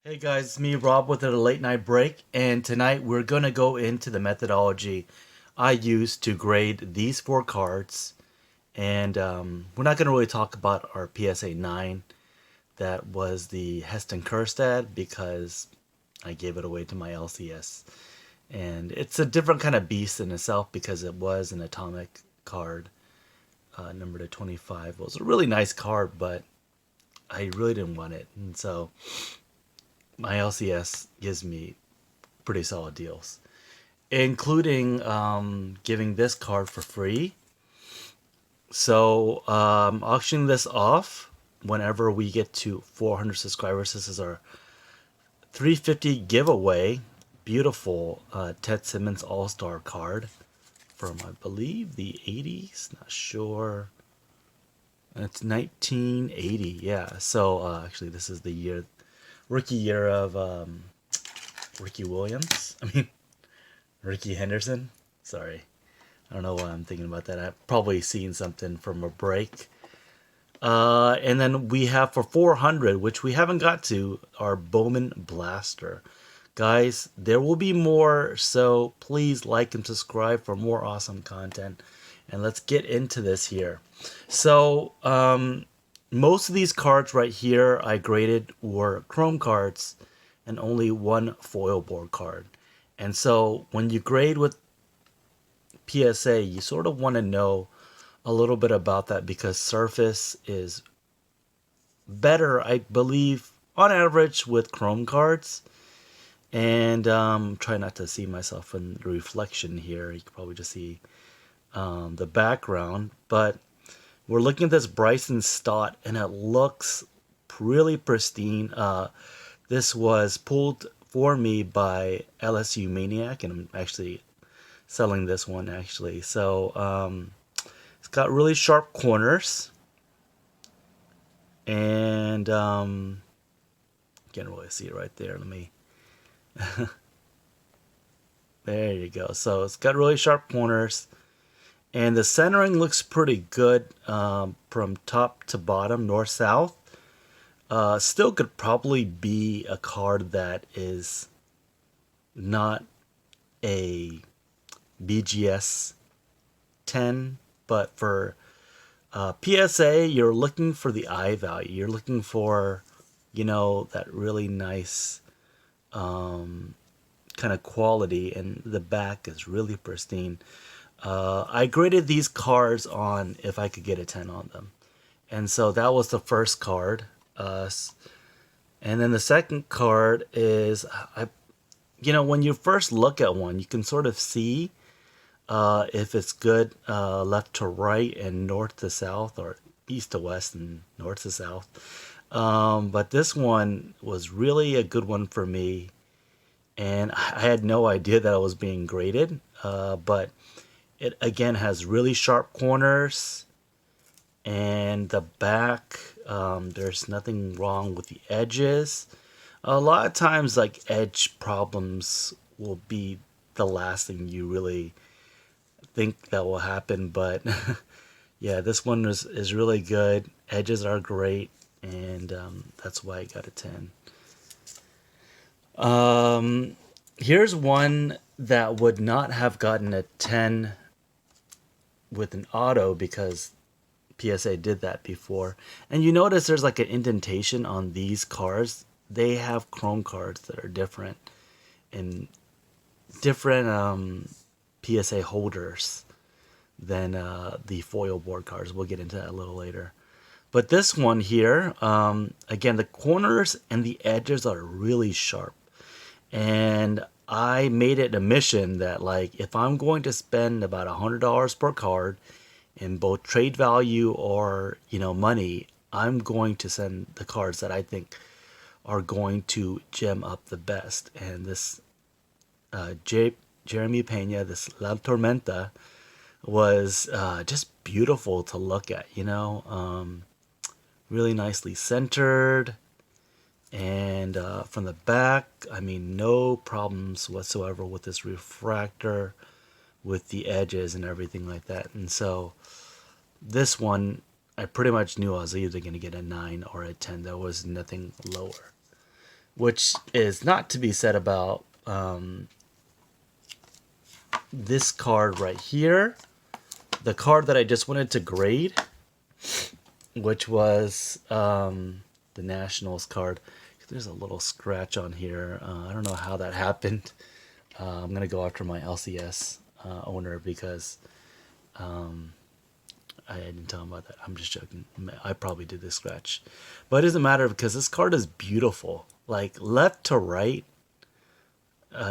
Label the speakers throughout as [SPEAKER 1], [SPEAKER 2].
[SPEAKER 1] Hey guys, it's me Rob with a late night break, and tonight we're gonna go into the methodology I used to grade these four cards, and we're not gonna really talk about our PSA 9 that was the Heston Kjerstad because I gave it away to my LCS, and it's a different kind of beast in itself because it was an atomic card, number to 25. It was a really nice card, but I really didn't want it, and so my LCS gives me pretty solid deals, including giving this card for free. So auctioning this off whenever we get to 400 subscribers. This is our 350 giveaway. Beautiful Ted Simmons All Star card from I believe the 80s. Not sure. It's 1980. Yeah. So actually, this is the year, rookie year of Ricky Williams. I mean, Ricky Henderson. Sorry. I don't know why I'm thinking about that. I've probably seen something from a break. And then we have for 400, which we haven't got to, our Bowman Blaster. Guys, there will be more, so please like and subscribe for more awesome content. And let's get into this here. So, most of these cards right here I graded were Chrome cards and only one foil board card. And so when you grade with PSA, you sort of want to know a little bit about that because surface is better, I believe, on average with Chrome cards. And try not to see myself in the reflection here. You can probably just see the background. But we're looking at this Bryson Stott, and it looks really pristine. This was pulled for me by LSU Maniac, and I'm actually selling this one actually. So it's got really sharp corners, and can't really see it right there. Let me. There you go. So it's got really sharp corners, and the centering looks pretty good from top to bottom, north south. Still could probably be a card that is not a BGS 10, but for PSA, you're looking for the I value. You're looking for, that really nice kind of quality, and the back is really pristine. I graded these cards on if I could get a 10 on them. And so that was the first card. And then the second card is, when you first look at one, you can sort of see if it's good left to right and north to south, or east to west and north to south. But this one was really a good one for me. And I had no idea that I was being graded. But it again has really sharp corners. And the back, there's nothing wrong with the edges. A lot of times, like, edge problems will be the last thing you really think that will happen. But yeah, this one is really good. Edges are great. And that's why I got a 10. Here's one that would not have gotten a 10 with an auto because PSA did that before. And you notice there's like an indentation on these cards. They have Chrome cards that are different in different PSA holders than the foil board cards. We'll get into that a little later. But this one here, again, the corners and the edges are really sharp. And I made it a mission that, like, if I'm going to spend about $100 per card in both trade value or, money, I'm going to send the cards that I think are going to gem up the best. And this Jeremy Pena, this La Tormenta, was just beautiful to look at, really nicely centered. And from the back, I mean, no problems whatsoever with this refractor, with the edges and everything like that. And so this one, I pretty much knew I was either going to get a 9 or a 10. There was nothing lower. which is not to be said about this card right here. The card that I just wanted to grade, which was the Nationals card. There's a little scratch on here. I don't know how that happened. I'm going to go after my LCS owner because I didn't tell him about that. I'm just joking. I probably did this scratch. But it doesn't matter because this card is beautiful. Like left to right,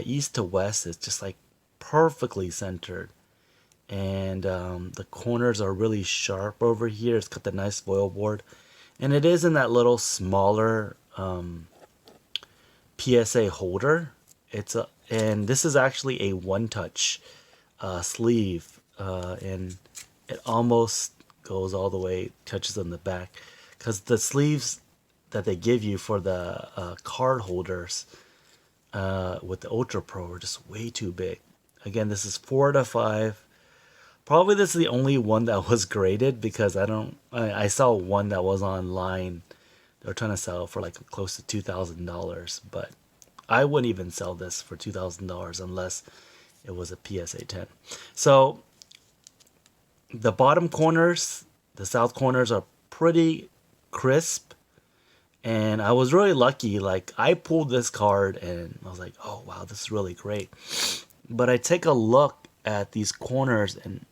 [SPEAKER 1] east to west, it's just like perfectly centered. And the corners are really sharp over here. It's got the nice foil board. And it is in that little smaller PSA holder. And this is actually a one-touch sleeve. And it almost goes all the way, touches on the back. Because the sleeves that they give you for the card holders with the Ultra Pro are just way too big. Again, this is 4 to 5. Probably this is the only one that was graded because I saw one that was online. They were trying to sell it for like close to $2,000, but I wouldn't even sell this for $2,000 unless it was a PSA 10. So the bottom corners, the south corners are pretty crisp. And I was really lucky. Like I pulled this card and I was like, oh wow, this is really great. But I take a look at these corners and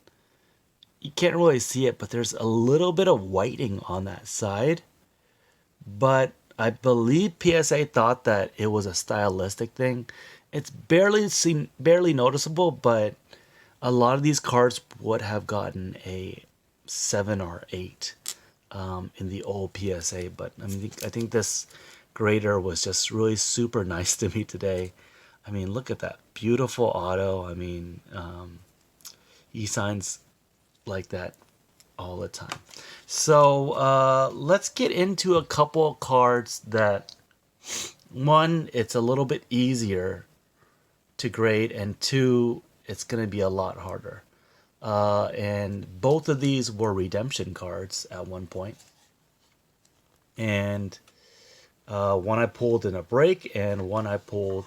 [SPEAKER 1] you can't really see it, but there's a little bit of whiting on that side. But I believe PSA thought that it was a stylistic thing. It's barely noticeable, but a lot of these cards would have gotten a 7 or 8 in the old PSA. But I think this grader was just really super nice to me today. I mean, look at that beautiful auto. I mean, he signs like that all the time. So let's get into a couple cards that, one, it's a little bit easier to grade, and two, it's going to be a lot harder. And both of these were redemption cards at one point. And one I pulled in a break and one I pulled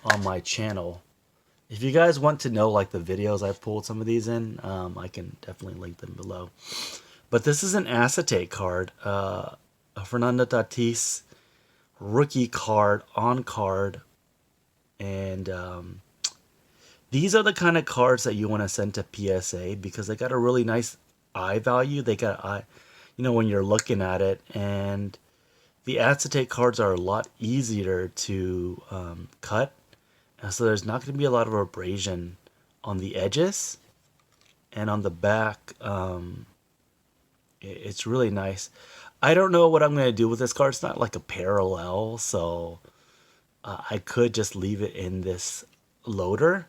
[SPEAKER 1] on my channel. If you guys want to know like the videos I've pulled some of these in, I can definitely link them below. But this is an acetate card, a Fernando Tatis rookie card on card, and these are the kind of cards that you want to send to PSA because they got a really nice eye value. They got eye, when you're looking at it, and the acetate cards are a lot easier to cut. So there's not going to be a lot of abrasion on the edges, and on the back, it's really nice. I don't know what I'm going to do with this card. It's not like a parallel, so I could just leave it in this loader.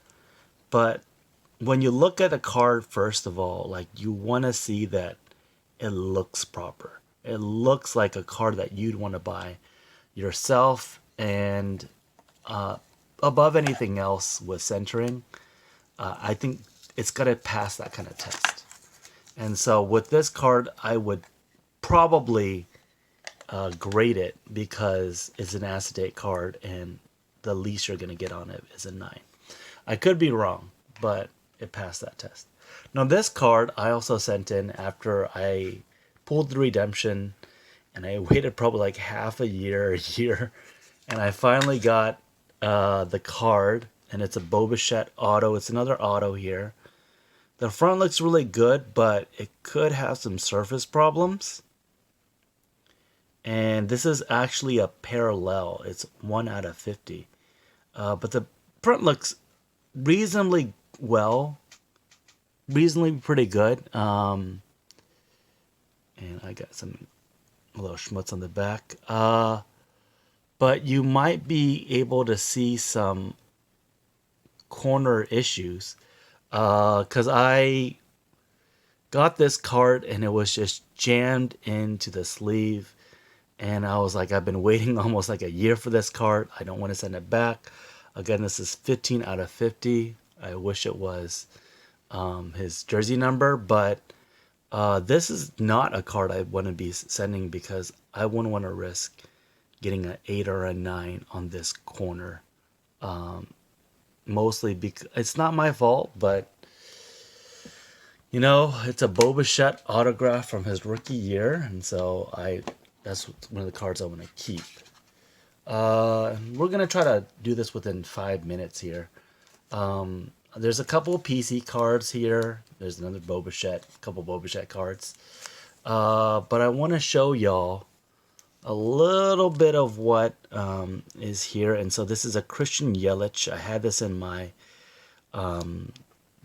[SPEAKER 1] But when you look at a card, first of all, like you want to see that it looks proper. It looks like a card that you'd want to buy yourself, and above anything else with centering, I think it's got to pass that kind of test. And so with this card, I would probably grade it because it's an acetate card and the least you're going to get on it is a 9. I could be wrong, but it passed that test. Now this card I also sent in after I pulled the redemption, and I waited probably like half a year, and I finally got the card, and it's a Bo Bichette auto. It's another auto here. The front looks really good, but it could have some surface problems. And this is actually a parallel. It's 1 out of 50. But the front looks reasonably pretty good. And I got some little schmutz on the back. But you might be able to see some corner issues. Because I got this card and it was just jammed into the sleeve. And I was like, I've been waiting almost like a year for this card. I don't want to send it back. Again, this is 15 out of 50. I wish it was his jersey number, but this is not a card I want to be sending because I wouldn't want to risk getting an 8 or a 9 on this corner. Mostly because it's not my fault, but it's a Boba Fett autograph from his rookie year, and so that's one of the cards I want to keep. We're gonna try to do this within 5 minutes here. There's a couple of PC cards here. There's another Boba Fett, a couple Boba Fett cards. But I want to show y'all a little bit of what is here. And so this is a Christian Yelich. I had this in my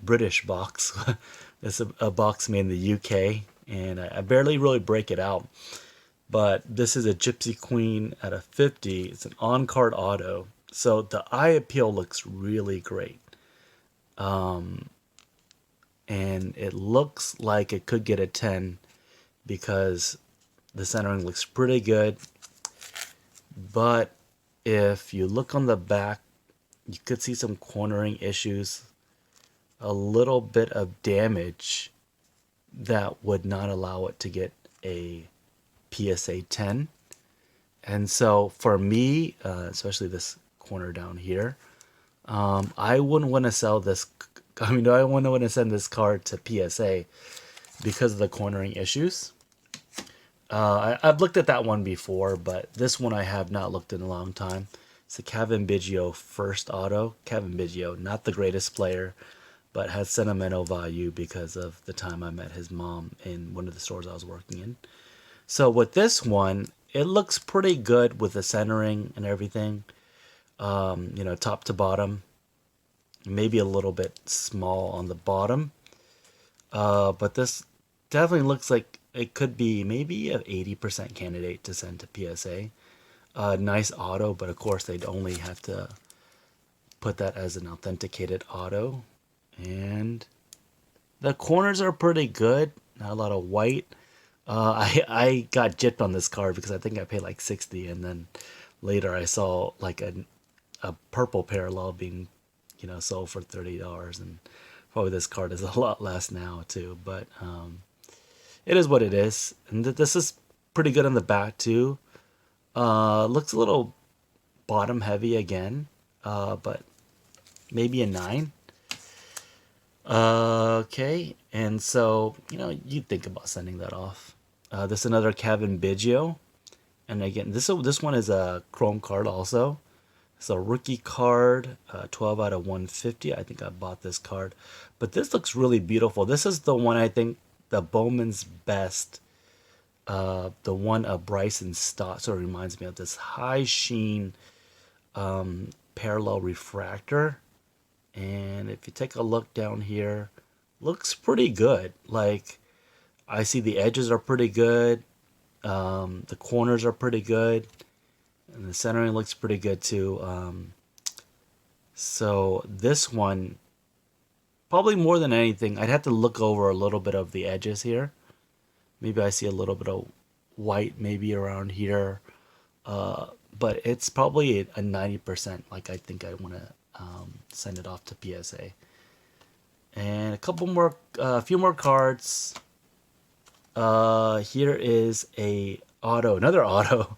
[SPEAKER 1] British box. It's a box made in the UK, and I barely really break it out. But this is a Gypsy Queen at a 50. It's an on-card auto. So the eye appeal looks really great. And it looks like it could get a 10 because the centering looks pretty good. But if you look on the back, you could see some cornering issues, a little bit of damage that would not allow it to get a PSA 10. And so for me, especially this corner down here, I wouldn't want to sell this. I mean, I wouldn't want to send this card to PSA because of the cornering issues. I've looked at that one before, but this one I have not looked in a long time. It's a Kevin Biggio first auto. Kevin Biggio, not the greatest player, but has sentimental value because of the time I met his mom in one of the stores I was working in. So with this one, it looks pretty good with the centering and everything. Top to bottom. Maybe a little bit small on the bottom. But this definitely looks like it could be maybe an 80% candidate to send to PSA. Nice auto, but of course they'd only have to put that as an authenticated auto. And the corners are pretty good. Not a lot of white. I got gypped on this card because I think I paid like 60, and then later I saw like a purple parallel being sold for $30, and probably this card is a lot less now too, but it is what it is. And this is pretty good on the back too. Looks a little bottom heavy again, but maybe a 9. Okay, and so you think about sending that off. This is another Kevin Biggio, and again this one is a chrome card also. It's a rookie card, 12 out of 150. I think I bought this card. But this looks really beautiful. This is the one I think the Bowman's best. The one of Bryson Stott sort of reminds me of this high sheen parallel refractor. And if you take a look down here, looks pretty good. Like, I see the edges are pretty good. The corners are pretty good. And the centering looks pretty good too. So this one, probably more than anything, I'd have to look over a little bit of the edges here. Maybe I see a little bit of white maybe around here. But it's probably a 90%. Like, I think I want to send it off to PSA. And a few more cards. Here is another auto.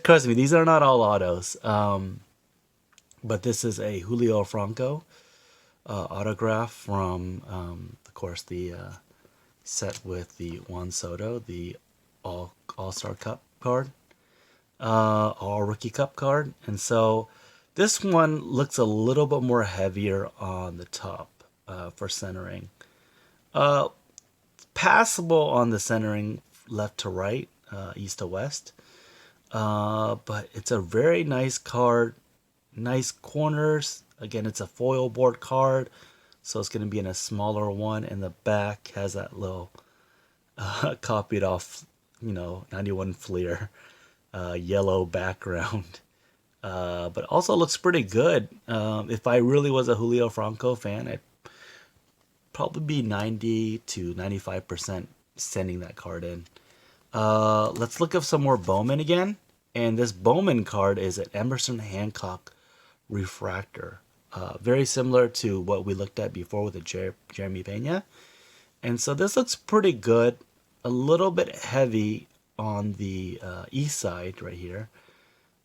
[SPEAKER 1] Trust me, these are not all autos. But this is a Julio Franco autograph from, of course, the set with the Juan Soto, the All-Star Cup card, All Rookie Cup card. And so this one looks a little bit more heavier on the top for centering. Passable on the centering left to right, east to west. But it's a very nice card. Nice corners. Again, it's a foil board card, so it's going to be in a smaller one. And the back has that little copied off, 91 Fleer yellow background. But also looks pretty good. If I really was a Julio Franco fan, I'd probably be 90 to 95% sending that card in. Let's look up some more Bowman again. And this Bowman card is an Emerson Hancock refractor. Very similar to what we looked at before with the Jeremy Pena. And so this looks pretty good. A little bit heavy on the east side right here.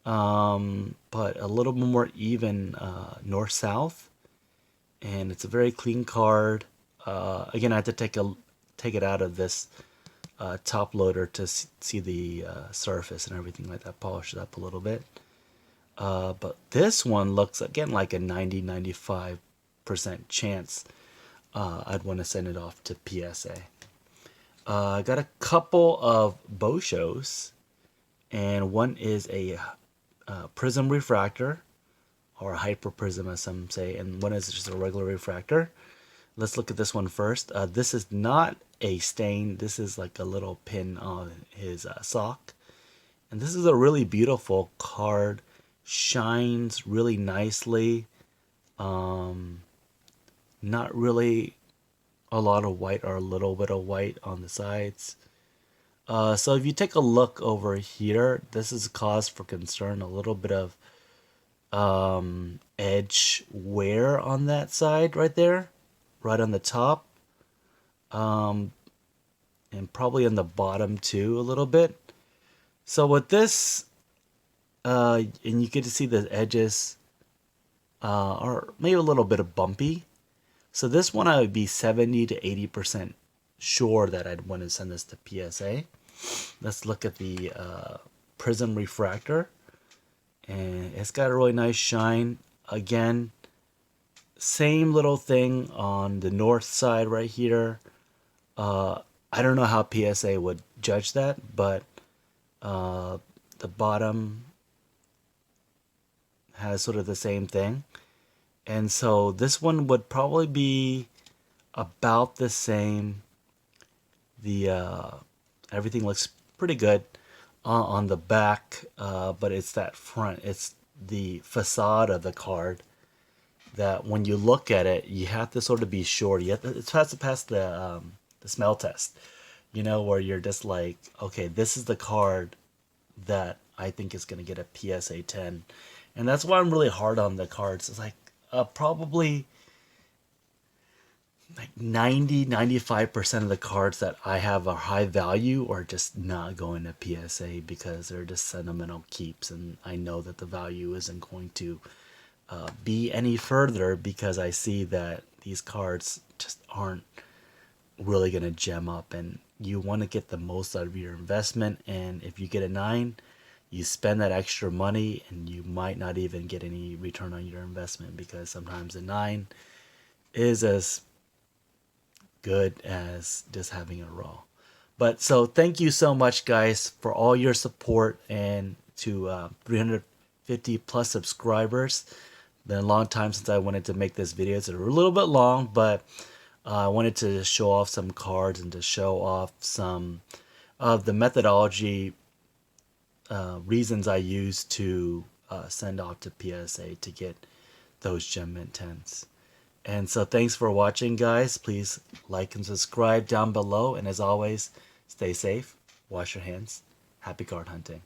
[SPEAKER 1] but a little bit more even north-south, and it's a very clean card. Again, I had to take it out of this top loader to see the surface and everything like that, polish it up a little bit. But this one looks again like a 90-95% chance I'd want to send it off to PSA. I got a couple of bow shows, and one is a prism refractor, or hyper prism as some say, and one is just a regular refractor. Let's look at this one first. This is not a stain. This is like a little pin on his sock. And this is a really beautiful card. Shines really nicely. Not really a lot of white or a little bit of white on the sides. So if you take a look over here, this is cause for concern. A little bit of edge wear on that side right there, right on the top, and probably on the bottom too a little bit. So with this, and you get to see the edges are maybe a little bit of bumpy. So this one I would be 70 to 80% sure that I'd want to send this to PSA. Let's look at the prism refractor, and it's got a really nice shine. Again, same little thing on the north side right here. I don't know how PSA would judge that, but the bottom has sort of the same thing. And so this one would probably be about the same. The everything looks pretty good on the back, but it's that front. It's the facade of the card that when you look at it, you have to sort of be sure. It has to pass the smell test, you know, where you're just like, okay, this is the card that I think is going to get a PSA 10. And that's why I'm really hard on the cards. It's like probably like 90-95% of the cards that I have are high value or just not going to PSA because they're just sentimental keeps, and I know that the value isn't going to be any further because I see that these cards just aren't really going to gem up, and you want to get the most out of your investment. And if you get a 9, you spend that extra money and you might not even get any return on your investment because sometimes a 9 is as good as just having a raw. But so thank you so much, guys, for all your support, and to 350 plus subscribers. Been a long time since I wanted to make this video. It's a little bit long, but I wanted to show off some cards and to show off some of the methodology reasons I use to send off to PSA to get those Gem Mint 10s. And so thanks for watching, guys. Please like and subscribe down below. And as always, stay safe, wash your hands, happy card hunting.